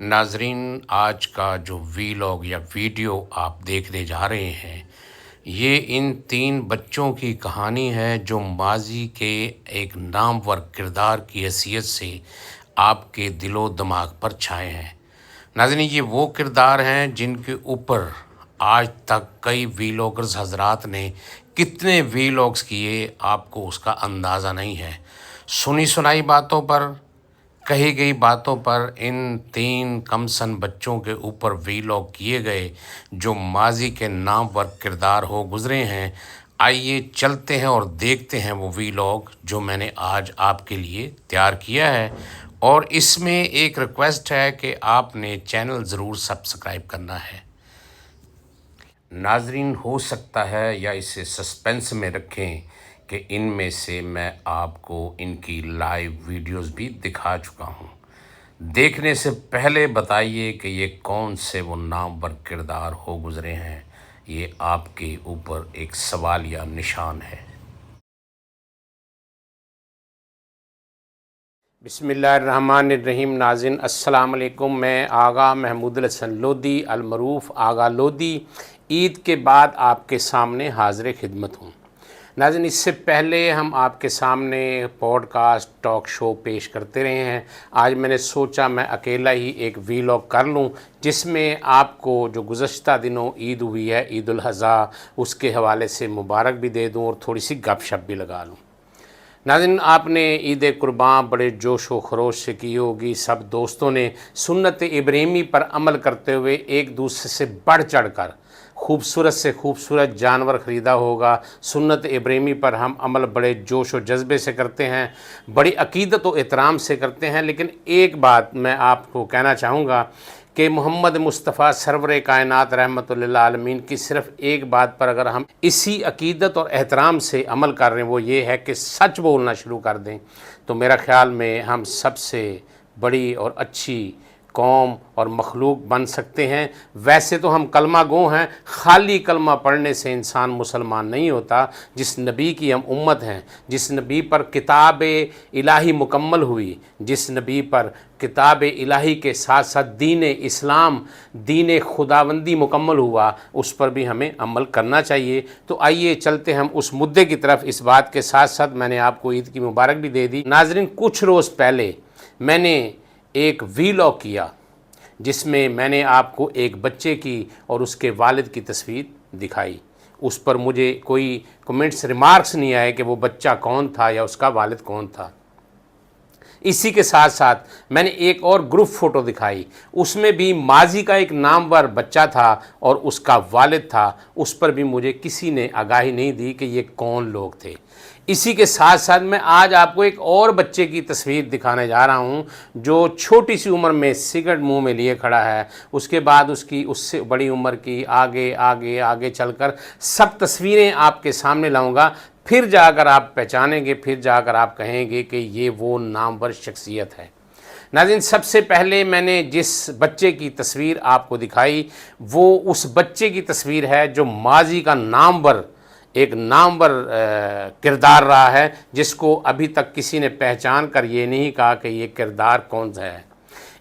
नाज़रीन, आज का जो वीलॉग या वीडियो आप देखने जा रहे हैं, ये इन 3 बच्चों की कहानी है जो माज़ी के एक नामवर किरदार की हैसियत से आपके दिलो-दिमाग पर छाए हैं। नाज़रीन, ये वो किरदार हैं जिनके ऊपर आज तक कई वीलॉगर्स हज़रात ने कितने वीलॉग्स किए, आपको उसका अंदाज़ा नहीं है। सुनी-सुनाई बातों पर, कही गई बातों पर इन 3 कमसन बच्चों के ऊपर वीलॉग किए गए जो माज़ी के नामवर किरदार हो गुज़रे हैं। आइए चलते हैं और देखते हैं वो वीलॉग जो मैंने आज आपके लिए तैयार किया है। और इसमें एक रिक्वेस्ट है कि आपने चैनल ज़रूर सब्सक्राइब करना है। नाज़रीन, हो सकता है या इसे सस्पेंस में रखें कि इनमें से मैं आपको इनकी लाइव वीडियोस भी दिखा चुका हूं। देखने से पहले बताइए कि ये कौन से वो नामवर किरदार हो गुज़रे हैं। ये आपके ऊपर एक सवाल या निशान है। बिस्मिल्लाहिर्रहमानिर्रहीम। नाज़रीन अस्सलाम वालेकुम। मैं आगा महमूद हसन लोधी अलमरूफ़ आगा लोधी ईद के बाद आपके सामने हाज़िर खिदमत हूँ। नाज़रीन, इससे पहले हम आपके सामने पॉडकास्ट टॉक शो पेश करते रहे हैं। आज मैंने सोचा मैं अकेला ही एक वीलॉग कर लूं जिसमें आपको जो गुज़श्ता दिनों ईद हुई है, ईद उल अज़हा, उसके हवाले से मुबारक भी दे दूं और थोड़ी सी गपशप भी लगा लूं। नाज़रीन, आपने ईद कुर्बान बड़े जोश व खरोश से की होगी। सब दोस्तों ने सुन्नत इब्राहीमी पर अमल करते हुए एक दूसरे से बढ़ चढ़ कर खूबसूरत से खूबसूरत जानवर ख़रीदा होगा। सुन्नत इब्राहीमी पर हम अमल बड़े जोश और जज्बे से करते हैं, बड़ी अक़ीदत व एहतराम से करते हैं। लेकिन एक बात मैं आपको कहना चाहूँगा कि मोहम्मद मुस्तफ़ा सरवर कायनात रहमतुल लिल आलमीन की सिर्फ़ एक बात पर अगर हम इसी अक़ीदत और एहतराम से अमल कर रहे हैं, वो ये है कि सच बोलना शुरू कर दें, तो मेरा ख़्याल में हम सबसे बड़ी और अच्छी कौम और मखलूक बन सकते हैं। वैसे तो हम कलमा गो हैं, खाली कलमा पढ़ने से इंसान मुसलमान नहीं होता। जिस नबी की हम उम्मत हैं, जिस नबी पर किताब इलाही मुकम्मल हुई, जिस नबी पर किताब इलाही के साथ साथ दीन इस्लाम, दीन खुदाबंदी मुकम्मल हुआ, उस पर भी हमें अमल करना चाहिए। तो आइए चलते हम उस मुद्दे की तरफ। इस बात के साथ साथ मैंने आपको ईद की मुबारक भी दे दी। नाजरीन, कुछ रोज़ पहले मैंने एक वीलॉग किया जिसमें मैंने आपको एक बच्चे की और उसके वालिद की तस्वीर दिखाई। उस पर मुझे कोई कमेंट्स रिमार्क्स नहीं आए कि वो बच्चा कौन था या उसका वालिद कौन था। इसी के साथ साथ मैंने एक और ग्रुप फ़ोटो दिखाई, उसमें भी माजी का एक नामवर बच्चा था और उसका वालिद था। उस पर भी मुझे किसी ने आगाही नहीं दी कि ये कौन लोग थे। इसी के साथ साथ मैं आज आपको एक और बच्चे की तस्वीर दिखाने जा रहा हूं जो छोटी सी उम्र में सिगरेट मुंह में लिए खड़ा है। उसके बाद उसकी उससे बड़ी उम्र की आगे आगे आगे चलकर सब तस्वीरें आपके सामने लाऊंगा। फिर जाकर आप पहचानेंगे, फिर जाकर आप कहेंगे कि ये वो नामवर शख्सियत है। नाज़रीन, सबसे पहले मैंने जिस बच्चे की तस्वीर आपको दिखाई वो उस बच्चे की तस्वीर है जो माजी का नामवर एक नामवर किरदार रहा है, जिसको अभी तक किसी ने पहचान कर ये नहीं कहा कि ये किरदार कौन सा है।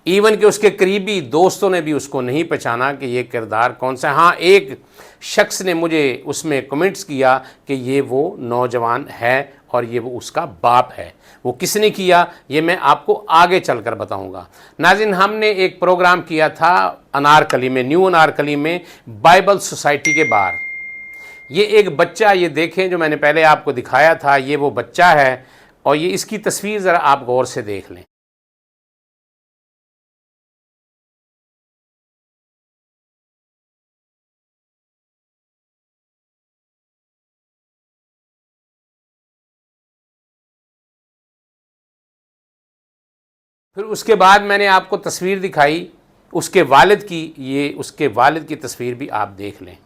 इवन कि उसके करीबी दोस्तों ने भी उसको नहीं पहचाना कि ये किरदार कौन सा है। हाँ, एक शख्स ने मुझे उसमें कमेंट्स किया कि ये वो नौजवान है और ये वो उसका बाप है। वो किसने किया ये मैं आपको आगे चलकर बताऊंगा। नाज़रीन, हमने एक प्रोग्राम किया था अनारकली में, न्यू अनारकली में, बाइबल सोसाइटी के बाहर। ये एक बच्चा, ये देखें जो मैंने पहले आपको दिखाया था, ये वो बच्चा है और ये इसकी तस्वीर ज़रा आप गौर से देख लें। फिर उसके बाद मैंने आपको तस्वीर दिखाई उसके वालिद की, ये उसके वालिद की तस्वीर भी आप देख लें।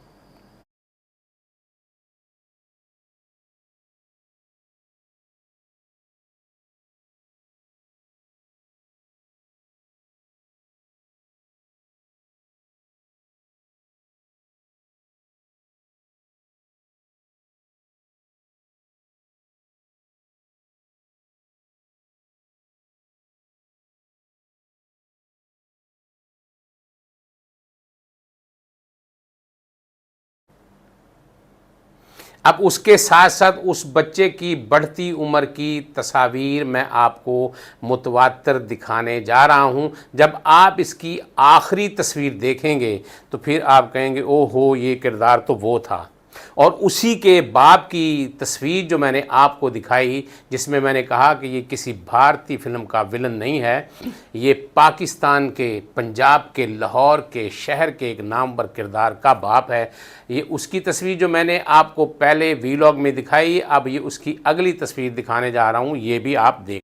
अब उसके साथ साथ उस बच्चे की बढ़ती उम्र की तस्वीर मैं आपको मुतवातर दिखाने जा रहा हूं। जब आप इसकी आखिरी तस्वीर देखेंगे तो फिर आप कहेंगे ओहो, ये किरदार तो वो था। और उसी के बाप की तस्वीर जो मैंने आपको दिखाई, जिसमें मैंने कहा कि ये किसी भारतीय फिल्म का विलन नहीं है, ये पाकिस्तान के पंजाब के लाहौर के शहर के एक नामवर किरदार का बाप है। ये उसकी तस्वीर जो मैंने आपको पहले वीलॉग में दिखाई, अब ये उसकी अगली तस्वीर दिखाने जा रहा हूँ, ये भी आप देख।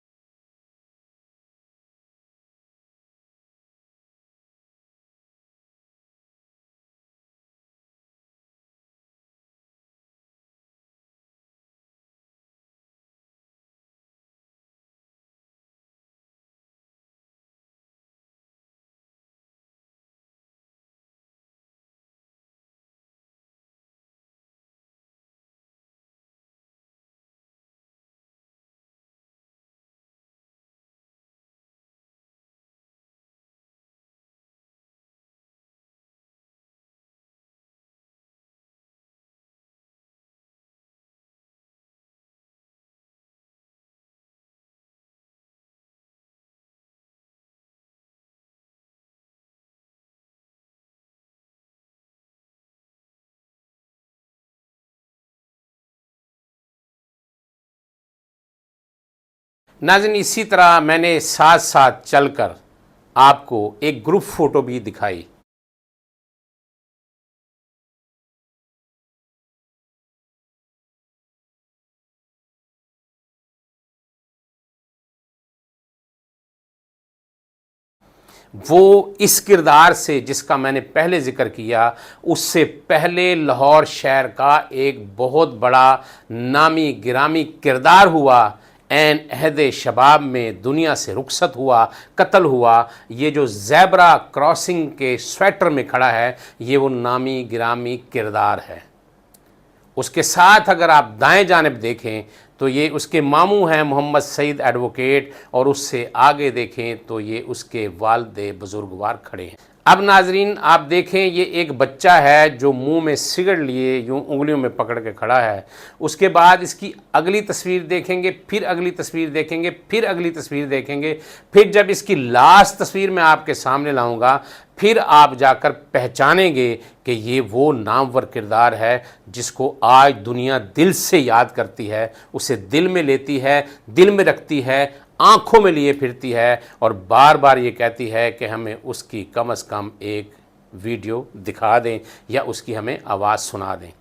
नाज़रीन, इसी तरह मैंने साथ साथ चलकर आपको एक ग्रुप फ़ोटो भी दिखाई। वो इस किरदार से, जिसका मैंने पहले ज़िक्र किया, उससे पहले लाहौर शहर का एक बहुत बड़ा नामी गिरामी किरदार हुआ, एन अहद शबाब में दुनिया से रुखसत हुआ, कत्ल हुआ। ये जो ज़ेब्रा क्रॉसिंग के स्वेटर में खड़ा है, ये वो नामी गिरामी किरदार है। उसके साथ अगर आप दाएं जानिब देखें तो ये उसके मामू हैं मोहम्मद सईद एडवोकेट, और उससे आगे देखें तो ये उसके वालिद बुजुर्गवार खड़े हैं। अब नाजरीन आप देखें, ये एक बच्चा है जो मुंह में सिगरेट लिए यूँ उंगलियों में पकड़ के खड़ा है। उसके बाद इसकी अगली तस्वीर देखेंगे, फिर अगली तस्वीर देखेंगे, फिर अगली तस्वीर देखेंगे, फिर जब इसकी लास्ट तस्वीर मैं आपके सामने लाऊंगा, फिर आप जाकर पहचानेंगे कि ये वो नामवर किरदार है जिसको आज दुनिया दिल से याद करती है, उसे दिल में लेती है, दिल में रखती है, आँखों में लिए फिरती है, और बार बार ये कहती है कि हमें उसकी कम से कम एक वीडियो दिखा दें या उसकी हमें आवाज़ सुना दें।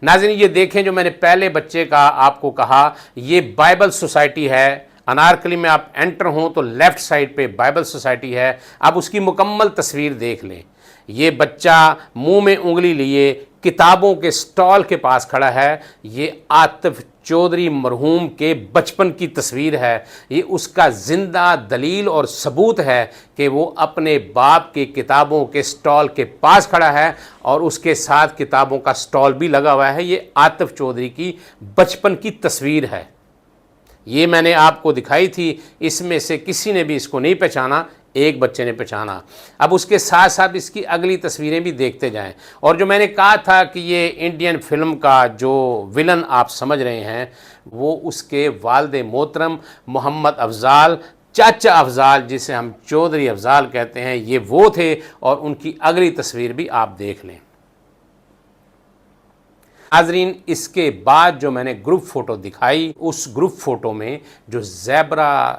नाज़रीन, ये देखें, जो मैंने पहले बच्चे का आपको कहा, ये बाइबल सोसाइटी है। अनारकली में आप एंटर हों तो लेफ़्ट साइड पे बाइबल सोसाइटी है। अब उसकी मुकम्मल तस्वीर देख लें। ये बच्चा मुंह में उंगली लिए किताबों के स्टॉल के पास खड़ा है। ये आतिफ चौधरी मरहूम के बचपन की तस्वीर है। ये उसका ज़िंदा दलील और सबूत है कि वो अपने बाप के किताबों के स्टॉल के पास खड़ा है, और उसके साथ किताबों का स्टॉल भी लगा हुआ है। ये आतिफ चौधरी की बचपन की तस्वीर है। ये मैंने आपको दिखाई थी, इसमें से किसी ने भी इसको नहीं पहचाना, एक बच्चे ने पहचाना। अब उसके साथ साथ इसकी अगली तस्वीरें भी देखते जाएं। और जो मैंने कहा था कि ये इंडियन फिल्म का जो विलन आप समझ रहे हैं, वो उसके वालिद मोहतरम मोहम्मद अफजाल, चाचा अफजाल, जिसे हम चौधरी अफजाल कहते हैं, ये वो थे। और उनकी अगली तस्वीर भी आप देख लें। नाज़रीन, इसके बाद जो मैंने ग्रुप फ़ोटो दिखाई, उस ग्रुप फ़ोटो में जो ज़ेब्रा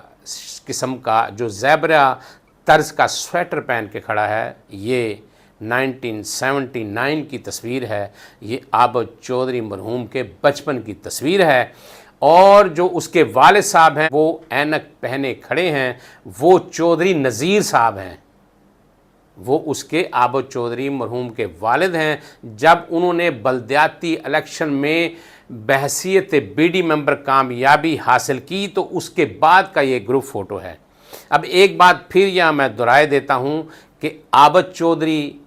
किस्म का, जो ज़ेब्रा तर्ज का स्वेटर पहन के खड़ा है, ये 1979 की तस्वीर है। ये आबद चौधरी मरहूम के बचपन की तस्वीर है। और जो उसके वालिद साहब हैं, वो ऐनक पहने खड़े हैं, वो चौधरी नज़ीर साहब हैं। वो उसके आबद चौधरी मरहूम के वालिद हैं। जब उन्होंने बल्दियाती इलेक्शन में बहसीत बीडी मेंबर कामयाबी हासिल की, तो उसके बाद का ये ग्रुप फ़ोटो है। अब एक बात फिर यहाँ मैं दोहराए देता हूँ कि आबद चौधरी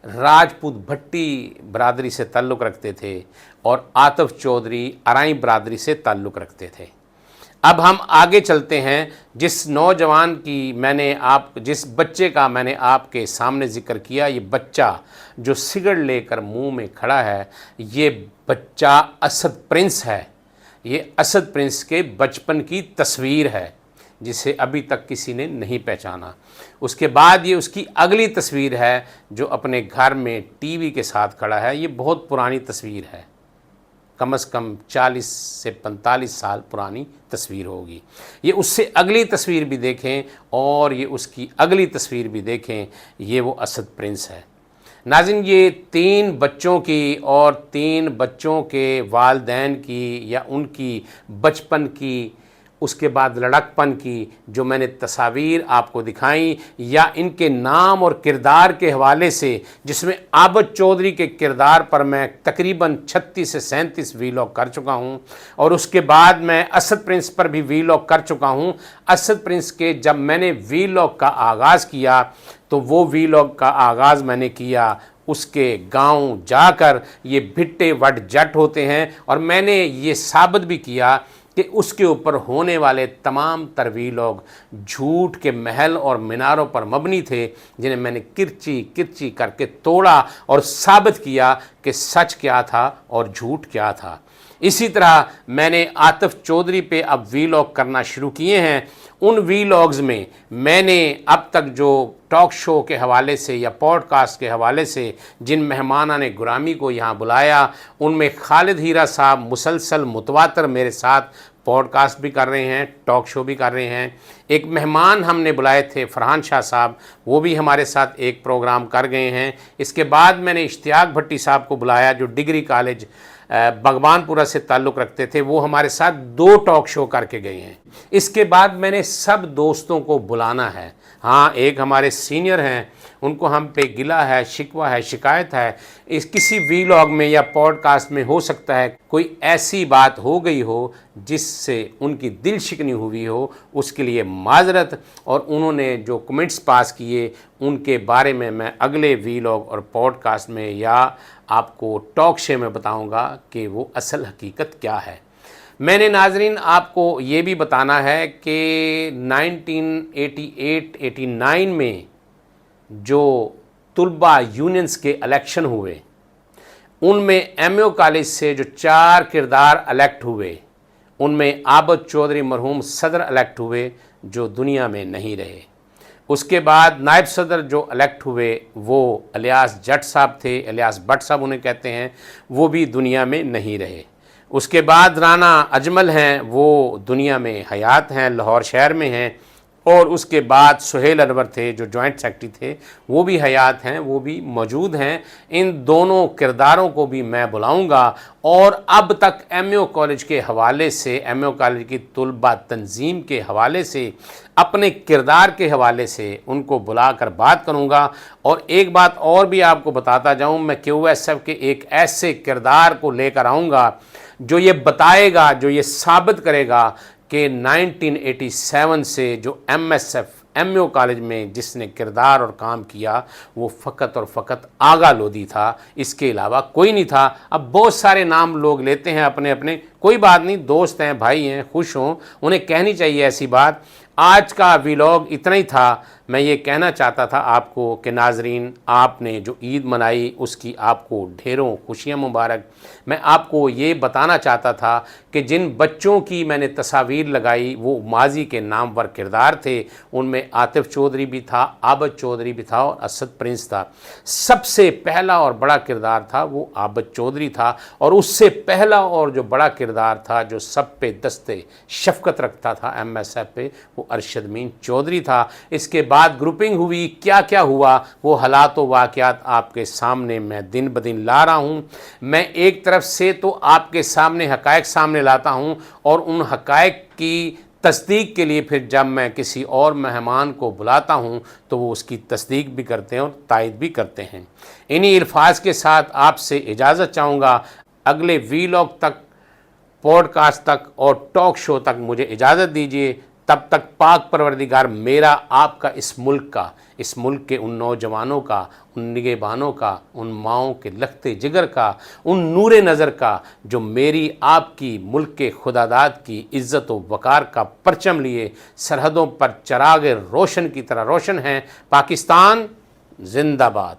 राजपूत भट्टी बरादरी से ताल्लुक़ रखते थे, और आतिफ चौधरी अराई बरादरी से ताल्लुक़ रखते थे। अब हम आगे चलते हैं। जिस नौजवान की जिस बच्चे का मैंने आपके सामने ज़िक्र किया, ये बच्चा जो सिगरेट लेकर मुंह में खड़ा है, ये बच्चा असद प्रिंस है। ये असद प्रिंस के बचपन की तस्वीर है जिसे अभी तक किसी ने नहीं पहचाना। उसके बाद ये उसकी अगली तस्वीर है जो अपने घर में टीवी के साथ खड़ा है। ये बहुत पुरानी तस्वीर है, कम से कम 40 से 45 साल पुरानी तस्वीर होगी। ये उससे अगली तस्वीर भी देखें और ये उसकी अगली तस्वीर भी देखें, ये वो असद प्रिंस है। नाज़रीन, ये 3 बच्चों की और 3 बच्चों के वालिदैन की या उनकी बचपन की, उसके बाद लड़कपन की जो मैंने तस्वीर आपको दिखाई, या इनके नाम और किरदार के हवाले से, जिसमें आबद चौधरी के किरदार पर मैं तकरीबन 36 से 37 वीलॉग कर चुका हूं, और उसके बाद मैं असद प्रिंस पर भी वीलॉग कर चुका हूं। असद प्रिंस के जब मैंने वीलॉग का आगाज़ किया तो वो वीलॉग का आगाज़ मैंने किया उसके गांव जाकर। ये भिट्टे वट जट होते हैं, और मैंने ये साबित भी किया कि उसके ऊपर होने वाले तमाम तर वीलॉग झूठ के महल और मीनारों पर मबनी थे, जिन्हें मैंने किरची किरची करके तोड़ा और साबित किया कि सच क्या था और झूठ क्या था। इसी तरह मैंने आतिफ चौधरी पे अब वीलॉग करना शुरू किए हैं। उन वीलॉग्स में मैंने अब तक जो टॉक शो के हवाले से या पॉडकास्ट के हवाले से जिन मेहमाना ने गुलामी को यहाँ बुलाया, उनमें खालिद हीरा साहब मुसलसल मुतवातर मेरे साथ पॉडकास्ट भी कर रहे हैं, टॉक शो भी कर रहे हैं। एक मेहमान हमने बुलाए थे फरहान शाह साहब, वो भी हमारे साथ एक प्रोग्राम कर गए हैं। इसके बाद मैंने इश्तियाक भट्टी साहब को बुलाया जो डिग्री कॉलेज भगवानपुरा से ताल्लुक़ रखते थे, वो हमारे साथ 2 टॉक शो करके गए हैं। इसके बाद मैंने सब दोस्तों को बुलाना है। हाँ, एक हमारे सीनियर हैं, उनको हम पे गिला है, शिकवा है, शिकायत है। इस किसी वीलॉग में या पॉडकास्ट में हो सकता है कोई ऐसी बात हो गई हो जिससे उनकी दिल शिकनी हुई हो, उसके लिए माजरत। और उन्होंने जो कमेंट्स पास किए उनके बारे में मैं अगले वीलॉग और पॉडकास्ट में या आपको टॉक शो में बताऊंगा कि वो असल हकीकत क्या है। मैंने नाजरीन आपको ये भी बताना है कि 1988-89 में जो तुलबा यूनियंस के इलेक्शन हुए, उनमें एमओ कॉलेज से जो 4 किरदार इलेक्ट हुए, उनमें आबद चौधरी मरहूम सदर इलेक्ट हुए जो दुनिया में नहीं रहे। उसके बाद नायब सदर जो इलेक्ट हुए वो इलियास जट साहब थे, इलियास भट्ट साहब उन्हें कहते हैं, वो भी दुनिया में नहीं रहे। उसके बाद राना अजमल हैं, वो दुनिया में हयात हैं, लाहौर शहर में हैं। और उसके बाद सुहेल अनवर थे जो जॉइंट सेक्रेटरी थे, वो भी हयात हैं, वो भी मौजूद हैं। इन दोनों किरदारों को भी मैं बुलाऊंगा। और अब तक एमओ कॉलेज के हवाले से, एमओ कॉलेज की तुलबा तंजीम के हवाले से, अपने किरदार के हवाले से उनको बुलाकर बात करूंगा। और एक बात और भी आपको बताता जाऊं, मैं QSF के एक ऐसे किरदार को लेकर आऊँगा जो ये बताएगा, जो ये साबित करेगा कि 1987 से जो MSF एमओ कॉलेज में जिसने किरदार और काम किया वो फ़कत और फ़कत आगा लोधी था, इसके अलावा कोई नहीं था। अब बहुत सारे नाम लोग लेते हैं अपने अपने, कोई बात नहीं, दोस्त हैं, भाई हैं, खुश हों, उन्हें कहनी चाहिए ऐसी बात। आज का व्लॉग इतना ही था। मैं ये कहना चाहता था आपको कि नाजरीन, आपने जो ईद मनाई उसकी आपको ढेरों खुशियाँ मुबारक। मैं आपको ये बताना चाहता था कि जिन बच्चों की मैंने तस्वीर लगाई वो माजी के नामवर किरदार थे। उनमें आतिफ चौधरी भी था, आबद चौधरी भी था और असद प्रिंस था। सबसे पहला और बड़ा किरदार था वो आबद चौधरी था, और उससे पहला और जो बड़ा किरदार था जो सब पे दस्ते शफ़क़त रखता था MSF पे, वो अरशद मीन चौधरी था। इसके बाद ग्रुपिंग हुई, क्या क्या हुआ वो हालात व वाक़यात आपके सामने मैं दिन ब दिन ला रहा हूँ। मैं एक तरफ से तो आपके सामने हक़ाइक़ सामने लाता हूँ, और उन हक़ाइक़ की तस्दीक के लिए फिर जब मैं किसी और मेहमान को बुलाता हूँ तो वो उसकी तस्दीक भी करते हैं और तायद भी करते हैं। इन्हीं अल्फाज के साथ आपसे इजाज़त चाहूँगा। अगले वीलॉग तक, पॉडकास्ट तक और टॉक शो तक मुझे इजाज़त दीजिए। तब तक पाक परवरदिगार मेरा आपका, इस मुल्क के उन नौजवानों का, उन निगहबानों का, उन माओं के लखते जिगर का, उन नूरे नज़र का जो मेरी आपकी मुल्क के खुदादाद की इज़्ज़त व वक़ार का परचम लिए सरहदों पर चराग रोशन की तरह रोशन हैं। पाकिस्तान जिंदाबाद।